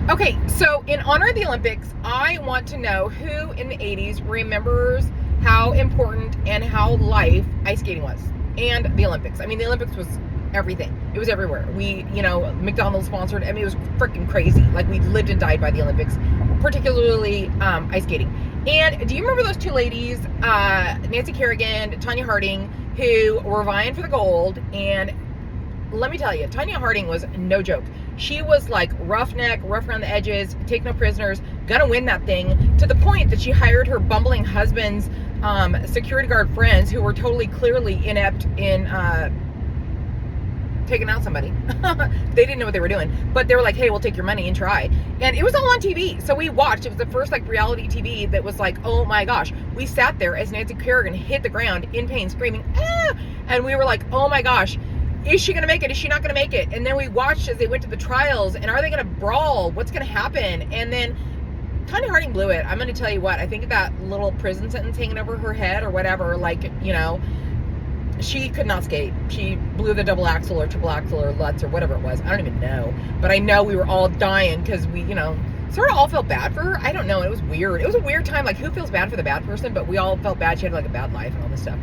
Okay, so in honor of the Olympics, I want to know who in the 80s remembers how important and how life ice skating was, and the Olympics. I mean, the Olympics was everything. It was everywhere. McDonald's sponsored. I mean, it was freaking crazy. Like, we lived and died by the Olympics, particularly ice skating. And do you remember those two ladies, Nancy Kerrigan, Tonya Harding, who were vying for the gold? And let me tell you, Tonya Harding was no joke. She was like roughneck, rough around the edges, take no prisoners, gonna win that thing, to the point that she hired her bumbling husband's security guard friends, who were totally clearly inept in taking out somebody. They didn't know what they were doing, but they were like, hey, we'll take your money and try. And it was all on TV, so we watched. It was the first like reality TV that was like, oh my gosh. We sat there as Nancy Kerrigan hit the ground in pain, screaming, ah! And we were like, oh my gosh, is she going to make it? Is she not going to make it? And then we watched as they went to the trials, and are they going to brawl? What's going to happen? And then Tonya Harding blew it. I'm going to tell you what, I think that little prison sentence hanging over her head or whatever, like, she could not skate. She blew the double axel or triple axel or Lutz or whatever it was. I don't even know. But I know we were all dying because we, sort of all felt bad for her. I don't know. It was weird. It was a weird time. Like, who feels bad for the bad person? But we all felt bad. She had like a bad life and all this stuff.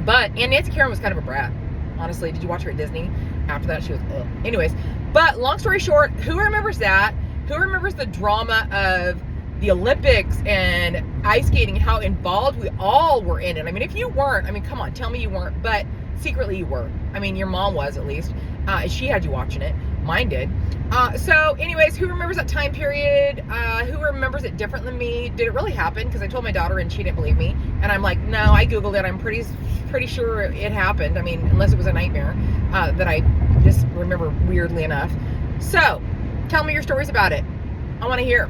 And Nancy Kerrigan was kind of a brat. Honestly, did you watch her at Disney? After that, she was, ugh. Anyways, but long story short, who remembers that? Who remembers the drama of the Olympics and ice skating, how involved we all were in it? I mean, if you weren't, come on, tell me you weren't, but secretly you were. I mean, your mom was, at least. She had you watching it. Mine did. So anyways, who remembers that time period? Who remembers it different than me? Did it really happen? Because I told my daughter and she didn't believe me. And I'm like, no, I Googled it. I'm pretty sure it happened. I mean, unless it was a nightmare that I just remember weirdly enough. So tell me your stories about it. I want to hear.